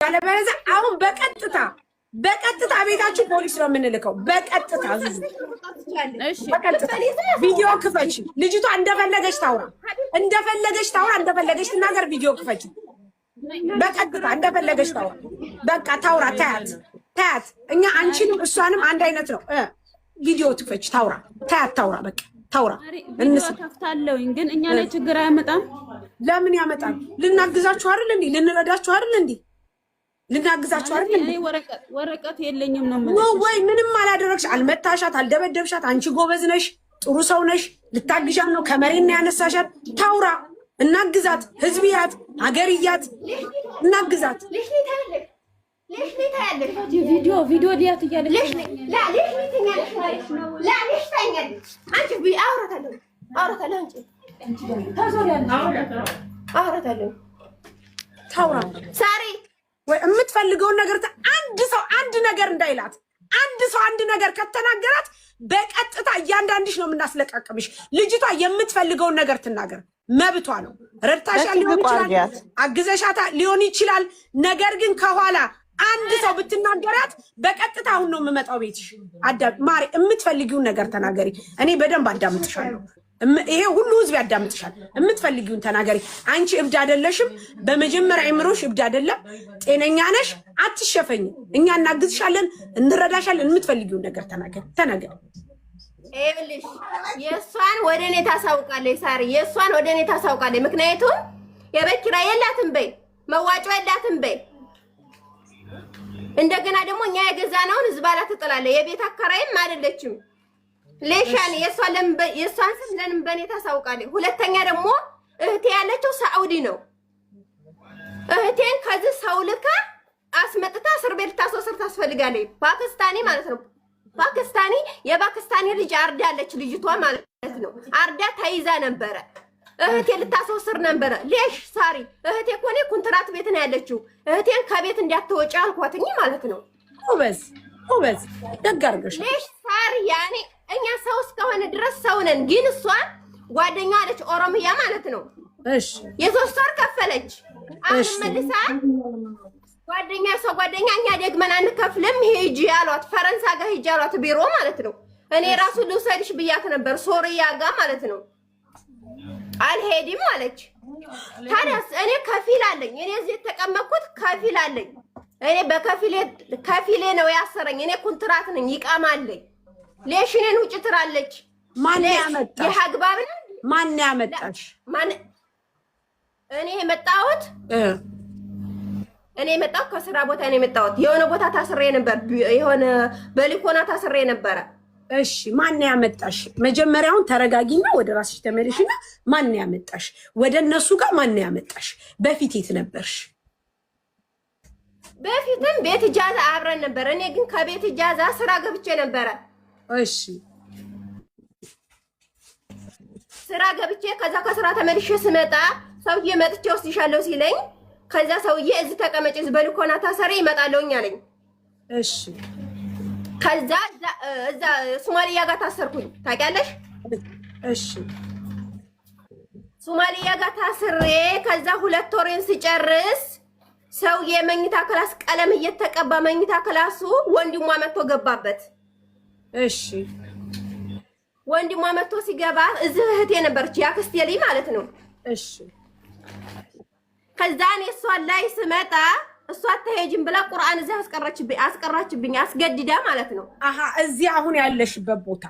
ያለበለዚያ አሁን በቀጥታ ቤታችሁ ፖሊስ ነው የምንልከው። በቀጥታ ዙዙ ቪዲዮ ክፈች። ልጅቷ እንደፈለገች ታውራ፣ እንደፈለገች ትናገር። ቪዲዮ ክፈች። በቀጥታ እንደፈለገች ታውራ። በቃ ታውራ። ታያት። እኛ አንቺንም እሷንም አንድ አይነት ነው። ቪዲዮ ትክፈች። ታውራ። ታውራ። በቃ ታውራ። ከፍታለሁኝ ግን እኛ ላይ ችግር አያመጣም። ለምን ያመጣል? ልናግዛችሁ አይደል እንዴ? ልንረዳችሁ አይደል እንዴ? ልናግዛችሁ አይደል እንዴ? ወረቀት የለኝም ነው ወይ? ምንም አላደረግሽ፣ አልመታሻት፣ አልደበደብሻት። አንቺ ጎበዝ ነሽ፣ ጥሩ ሰው ነሽ። ልታግዣት ነው ከመሬት ያነሳሻት። ታውራ። እናግዛት። ህዝብያት፣ ሀገርያት፣ እናግዛት። ليش ليه تعالي فيديو ديات ايالك ليش لا ليش ليه تنيالك لا ليش تنيالك انت بي اورت له انت اورت له ታውራ ሳሪ ወይ የምትፈልገውን ነገር አንድ ነገር እንዳይላት አንድ ነገር ከተናገራት በቀጥታ እያንዳንድሽ ነው የምናስለቃቀምሽ። ልጅቷ የምትፈልገውን ነገር ትናገር፣ መብቷ ነው። ረድታሻል ሊሆን ይችላል፣ አግዘሻታ ሊሆን ይችላል። ነገር ግን ከኋላ አንድ ሰው ብትናገራት በቀጥታ አሁን ነው የምመጣው ቤትሽ። ማሪ የምትፈልጊውን ነገር ተናገሪ። እኔ በደንብ አዳምጥሻለሁ። ይሄ ሁሉ ህዝብ ያዳምጥሻል። የምትፈልጊውን ተናገሪ። አንቺ እብድ አይደለሽም። በመጀመሪያ አይምሮሽ እብድ አይደለም፣ ጤነኛ ነሽ። አትሸፈኝ። እኛ እናግዝሻለን፣ እንረዳሻለን። የምትፈልጊውን ነገር ተናገሪ። ይኸውልሽ የእሷን ወደ እኔ ታሳውቃለች ሳሪ፣ የእሷን ወደ እኔ ታሳውቃለች። ምክንያቱም የቤት ኪራይ የላትም በይ፣ መዋጮ የላትም በይ። እንደገና ደግሞ እኛ የገዛነውን ዝባላ ትጥላለች። የቤት አከራይም አይደለችም። ሌሻን የእሷን ስም ለምን በእኔ ታሳውቃለች? ሁለተኛ ደግሞ እህቴ ያለችው ሳዑዲ ነው። እህቴን ከዚህ ሰው ልካ አስመጥታ እስር ቤት ልታስወስድ ታስፈልጋለች። ፓኪስታኒ ማለት ነው። ፓኪስታኒ የፓኪስታኒ ልጅ አርዳለች ልጅቷ ማለት ነው። አርዳ ተይዛ ነበረ። እህቴ ልታስወስድ ነበረ። ሌሽ ሳሪ እህቴ እኮ እኔ ኮንትራት ቤት ነው ያለችው። እህቴን ከቤት እንዳትወጪ አልኳትኝ ማለት ነው። ኦበዝ ደግ አድርገሽ ሌሽ ሳሪ ያኔ እኛ ሰው እስከሆነ ድረስ ሰው ነን። ግን እሷ ጓደኛዋ አለች ኦሮሚያ ማለት ነው። እሺ የሶስት ወር ከፈለች። አሁን መልሳ ጓደኛ እኛ ደግመን አንከፍልም ሂጂ አሏት። ፈረንሳ ጋር ሂጂ አሏት ቢሮ ማለት ነው። እኔ ራሱ ልውሰድሽ ብያት ነበር ሶሪያ ጋር ማለት ነው። አልሄድም አለች። ታዲያስ እኔ ከፊል አለኝ። እኔ እዚህ የተቀመጥኩት ከፊል አለኝ። እኔ ከፊሌ ነው ያሰረኝ። እኔ ኮንትራት ነኝ፣ ይቃማለኝ። ሌሽኔን ውጭ ትራለች። ማን ያመጣሽ? የሀግባብ ነው። ማን ያመጣሽ? እኔ የመጣሁት ከስራ ቦታ ነው የመጣሁት። የሆነ ቦታ ታስሬ ነበር፣ የሆነ በሊኮና ታስሬ ነበረ። እሺ ማን ያመጣሽ? መጀመሪያውን ተረጋጊና ወደ ራስሽ ተመለሽና ማን ያመጣሽ? ወደ እነሱ ጋር ማን ያመጣሽ? በፊት የት ነበርሽ? በፊትም ቤት ኢጃዛ አብረን ነበር። እኔ ግን ከቤት ኢጃዛ ስራ ገብቼ ነበረ። እሺ ስራ ገብቼ ከዛ ከስራ ተመልሼ ስመጣ ሰውዬ መጥቼ ወስድሻለሁ ሲለኝ ከዛ ሰውዬ እዚህ ተቀመጭ እዚህ በልኮና ታሰሪ ይመጣለውኝ አለኝ። እሺ ከዛ እዛ ሶማሊያ ጋር ታሰርኩኝ ታውቂያለሽ? እሺ ሶማሊያ ጋር ታስሬ ከዛ 2 ወሬን ሲጨርስ ሰውዬ መኝታ ክላስ ቀለም እየተቀባ መኝታ ክላሱ ወንድሟ መጥቶ ገባበት። እሺ ወንድሟ መጥቶ ሲገባ እዚህ እህቴ ነበረች ያክስቴ ልጅ ማለት ነው። እሺ ከዛ እኔ እሷን ላይ ስመጣ እሷ አትሄጂም ብላ ቁርአን እዚህ አስቀራችብኝ አስገድዳ ማለት ነው። አሃ እዚህ አሁን ያለሽበት ቦታ?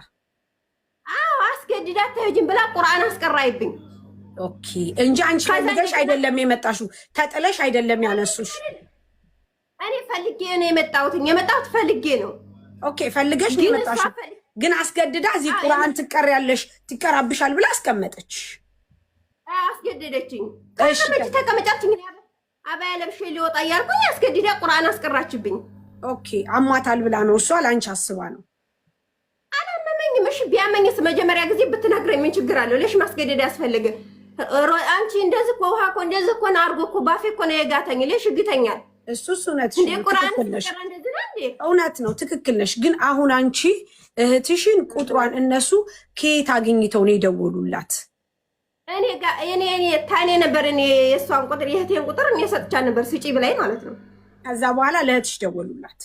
አዎ አስገድዳ አትሄጂም ብላ ቁርአን አስቀራይብኝ። ኦኬ እንጂ አንቺ ፈልገሽ አይደለም የመጣሽው፣ ተጥለሽ አይደለም ያነሱሽ። እኔ ፈልጌ ነው የመጣሁት ፈልጌ ነው። ኦኬ ፈልገሽ ነው የመጣሽው፣ ግን አስገድዳ እዚህ ቁርአን ትቀሪያለሽ ትቀራብሻል ብላ አስቀመጠች። አስገደደችኝ። ተቀመጫችኝ አባያ ለብሼ ሊወጣ እያልኩኝ አስገድዳ ቁርአን አስቀራችብኝ። ኦኬ አሟታል ብላ ነው እሷ ላንቺ አስባ ነው። አላመመኝም። እሺ ቢያመኝስ መጀመሪያ ጊዜ ብትነግረኝ ምን ችግር አለው? ለሽ ማስገደድ ያስፈልግ? አንቺ እንደዚህ እኮ ውሃ እኮ እንደዚህ እኮ አርጎ እኮ ባፌ እኮ ነው የጋተኝ። ለሽ ይግተኛል። እሱስ እውነትሽ ነው። እውነት ነው፣ ትክክል ነሽ። ግን አሁን አንቺ እህትሽን ቁጥሯን እነሱ ከየት አግኝተው ነው የደወሉላት? እኔ ታኔ ነበር። እኔ የእሷን ቁጥር የእህቴን ቁጥር እኔ ሰጥቻ ነበር ስጪ ብላኝ ማለት ነው። ከዛ በኋላ ለእህትሽ ደወሉላት?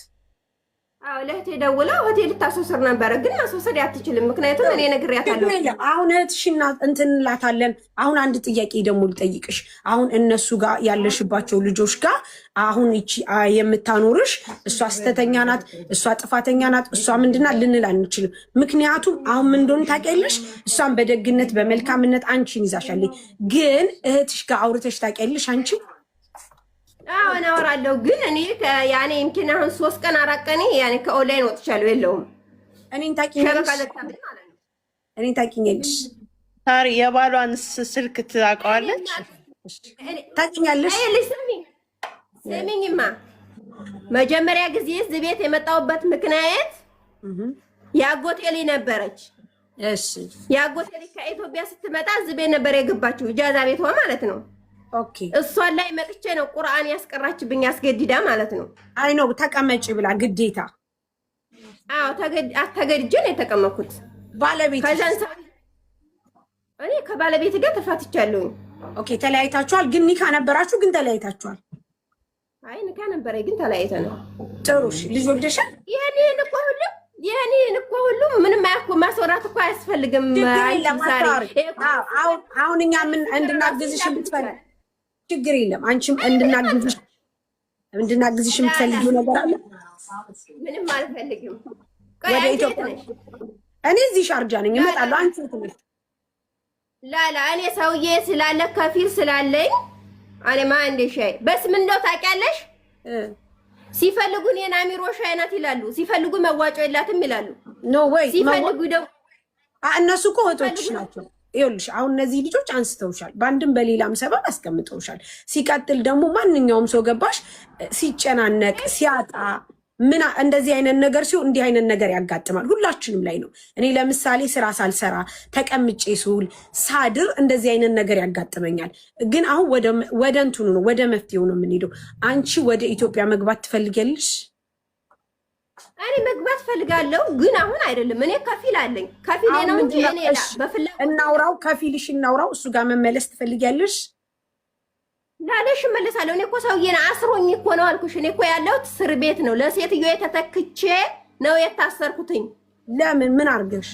አዎ ለእህቴ ደውላ እህቴ ልታስወስድ ነበረ፣ ግን ማስወሰድ አትችልም። ምክንያቱም እኔ ነግሬያታለሁ። አሁን እህትሽን እንትን እንላታለን። አሁን አንድ ጥያቄ ደግሞ ልጠይቅሽ። አሁን እነሱ ጋር ያለሽባቸው ልጆች ጋር አሁን እቺ የምታኖርሽ እሷ ስተተኛ ናት፣ እሷ ጥፋተኛ ናት፣ እሷ ምንድና ልንል አንችልም። ምክንያቱም አሁን ምን እንደሆነ ታውቂያለሽ። እሷን በደግነት በመልካምነት አንቺን ይዛሻለች። ግን እህትሽ ጋር አውርተሽ ታውቂያለሽ አንቺ? አዎ አወራለሁ፣ ግን እኔ ያኔ እንኪና አሁን 3 ቀን 4 ቀን ያኔ ከኦንላይን ወጥቻለሁ። የለውም እኔን ታውቂኛለሽ? እኔን ታውቂኛለሽ? ታሪ የባሏን ስልክ ታውቀዋለች? ታውቂኛለሽ? ስሚኝማ መጀመሪያ ጊዜ እዚህ ቤት የመጣሁበት ምክንያት ያጎቴ ልጅ ነበረች። እሺ ያጎቴ ልጅ ከኢትዮጵያ ስትመጣ እዚህ ቤት ነበር የገባችው፣ ኢጃዛ ቤቷ ማለት ነው። ኦኬ እሷን ላይ መጥቼ ነው ቁርአን ያስቀራችብኝ አስገድዳ ማለት ነው። አይ ነው ተቀመጪ ብላ ግዴታ። አዎ ተገድጄ ነው የተቀመጥኩት። ባለቤት እኔ ከባለቤት ጋር ተፋትቻለሁ። ኦኬ ተለያይታችኋል? ግን ኒካ ነበራችሁ ግን ተለያይታችኋል? አይ ኒካ ነበረ ግን ተለያይተናል። ጥሩ እሺ። ልጅ ወልደሻል? ይሄን እኮ ሁሉ ምንም ማስወራት እኮ አያስፈልግም። አሁን እኛ ምን እንድናግዝሽ የምትፈልጊው ችግር የለም። አንቺም እንድናግዝሽ የምትፈልጊው ነገር አለ? ምንም አልፈልግም። ወደ ኢትዮጵያ እኔ እዚህ ሻርጃ ነኝ፣ እመጣለሁ። አንቺ ትንሽ ላላ እኔ ሰውዬ ስላለ ከፊል ስላለኝ እኔ ማን እንደሻይ በስ ምን ነው ታውቂያለሽ? ሲፈልጉ እኔን አሚሮ ሻይ ናት ይላሉ፣ ሲፈልጉ መዋጮ የላትም ይላሉ። ኖ ወይ ሲፈልጉ ደግሞ እነሱ እኮ እህቶችሽ ናቸው። ይኸውልሽ አሁን እነዚህ ልጆች አንስተውሻል፣ በአንድም በሌላም ሰበብ አስቀምጠውሻል። ሲቀጥል ደግሞ ማንኛውም ሰው ገባሽ ሲጨናነቅ ሲያጣ ምን እንደዚህ አይነት ነገር ሲሆን እንዲህ አይነት ነገር ያጋጥማል። ሁላችንም ላይ ነው። እኔ ለምሳሌ ስራ ሳልሰራ ተቀምጬ ስውል ሳድር እንደዚህ አይነት ነገር ያጋጥመኛል። ግን አሁን ወደ እንትኑ ነው ወደ መፍትሄው ነው የምንሄደው። አንቺ ወደ ኢትዮጵያ መግባት ትፈልጊያለሽ? እኔ መግባት ፈልጋለሁ፣ ግን አሁን አይደለም። እኔ ከፊል አለኝ፣ ከፊል ነው እንጂ እኔ በፍላጎት እናውራው፣ ከፊልሽ እናውራው። እሱ ጋር መመለስ ትፈልጊያለሽ? ላለሽ መለሳለሁ። እኔ እኮ ሰውዬን አስሮኝ እኮ ነው አልኩሽ። እኔ እኮ ያለሁት እስር ቤት ነው። ለሴትዮ ተተክቼ ነው የታሰርኩትኝ። ለምን ምን አርገሽ?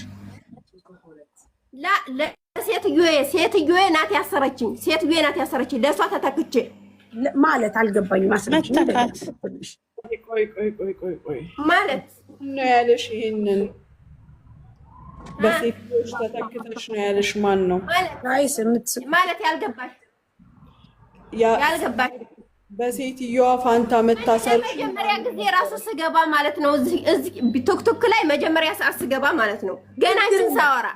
ሴትዮ ናት ያሰረችኝ። ሴትዮ ናት ያሰረችኝ። ለሷ ተተክቼ ማለት አልገባኝም። ማስረጃ ቆይ ማለት ነው ያለሽ? ይሄንን በሴትዮች ተተክተሽ ነው ያለሽ? ማን ነው ማለት ያልገባሽ? በሴትዮዋ ፋንታ መታሰር መጀመሪያ ጊዜ ራሱ ስገባ ማለት ነው። እዚህ ቲክቶክ ላይ መጀመሪያ ሰዓት ስገባ ማለት ነው። ገና እንትን ሳወራ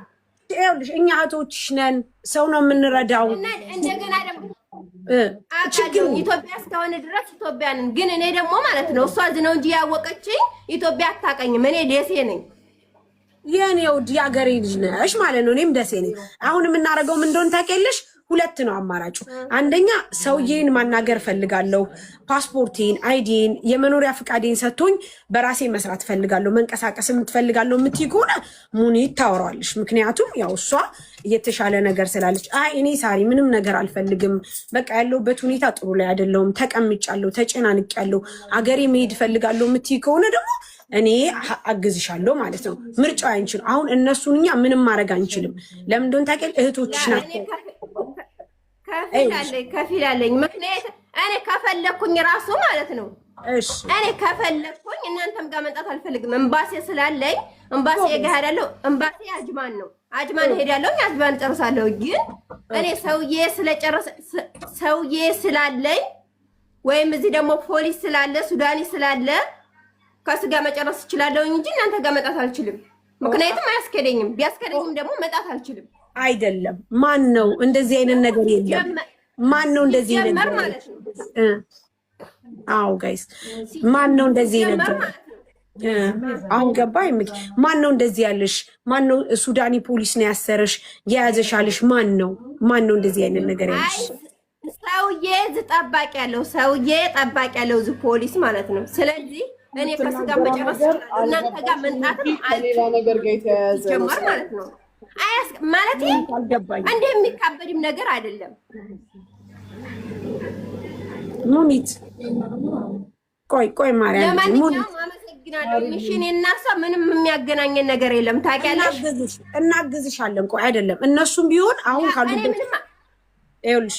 ይኸውልሽ እኛ እህቶችሽ ነን፣ ሰው ነው የምንረዳው። እንደገና ደግሞ ኢትዮጵያ እስከሆነ ድረስ ኢትዮጵያንን ግን እኔ ደግሞ ማለት ነው እሷ እዚህ ነው እንጂ ያወቀችኝ ኢትዮጵያ አታውቀኝም። እኔ ደሴ ነኝ። የኔ ውድ የአገሬ ልጅ ነሽ ማለት ነው። እኔም ደሴ ነኝ። አሁን የምናደርገው ምን እንደሆነ ታውቂያለሽ? ሁለት ነው አማራጩ። አንደኛ ሰውዬን ማናገር ፈልጋለሁ፣ ፓስፖርቴን፣ አይዲን፣ የመኖሪያ ፍቃዴን ሰጥቶኝ በራሴ መስራት ፈልጋለሁ፣ መንቀሳቀስ የምትፈልጋለሁ የምትይ ከሆነ ሙኒት ታወራዋለሽ። ምክንያቱም ያው እሷ የተሻለ ነገር ስላለች። አይ እኔ ሳሪ ምንም ነገር አልፈልግም፣ በቃ ያለሁበት ሁኔታ ጥሩ ላይ አይደለሁም፣ ተቀምጫለሁ፣ ተጨናንቄያለሁ፣ አገሬ መሄድ ፈልጋለሁ የምትይ ከሆነ ደግሞ እኔ አግዝሻለሁ ማለት ነው። ምርጫው አንቺን። አሁን እነሱን እኛ ምንም ማድረግ አንችልም። ለምን እንደሆነ ታውቂያለሽ? እህቶችሽ ናቸው። ከፊል አለኝ። ምክንያት እኔ ከፈለኩኝ ራሱ ማለት ነው። እኔ ከፈለኩኝ እናንተም ጋር መምጣት አልፈልግም። እምባሴ ስላለኝ እምባሴ እሄዳለሁ። እምባሴ አጅማን ነው። አጅማን እሄዳለሁ፣ አጅማን ጨርሳለሁ። ግን እኔ ሰውዬ ስላለኝ ወይም እዚህ ደግሞ ፖሊስ ስላለ ሱዳኒ ስላለ ከሱ ጋር መጨረስ እችላለሁ እንጂ እናንተ ጋር መጣት አልችልም። ምክንያቱም አያስከደኝም። ቢያስከደኝም ደግሞ መጣት አልችልም። አይደለም ማን ነው እንደዚህ አይነት ነገር የለም። ማን ነው እንደዚህ አይነት ነገር ማለት ነው? አዎ ጋይስ ማን ነው እንደዚህ አይነት ነገር? አሁን ገባኝ። ማን ነው እንደዚህ ያለሽ? ማን ነው ሱዳኒ ፖሊስ ነው ያሰረሽ የያዘሻልሽ? ማን ነው እንደዚህ አይነት ነገር ያለሽ? ሰውዬ ጠባቂ ያለው እዚህ ፖሊስ ማለት ነው። ስለዚህ እኔ ከሱ ጋር መጨረስ እናንተ ጋር መንጣትም ሌላ ነገር ጋር የተያያዘ ማለት ነው። ማለት እንደ የሚካበድም ነገር አይደለም። ሙኒት ቆይ ማርያም ለማንኛውም አመሰግናለሁ። እሺ እና እሷ ምንም የሚያገናኘን ነገር የለም ታውቂያለሽ። እናግዝሻለን። ቆይ አይደለም እነሱም ቢሆን አሁን ካሉበት ይኸውልሽ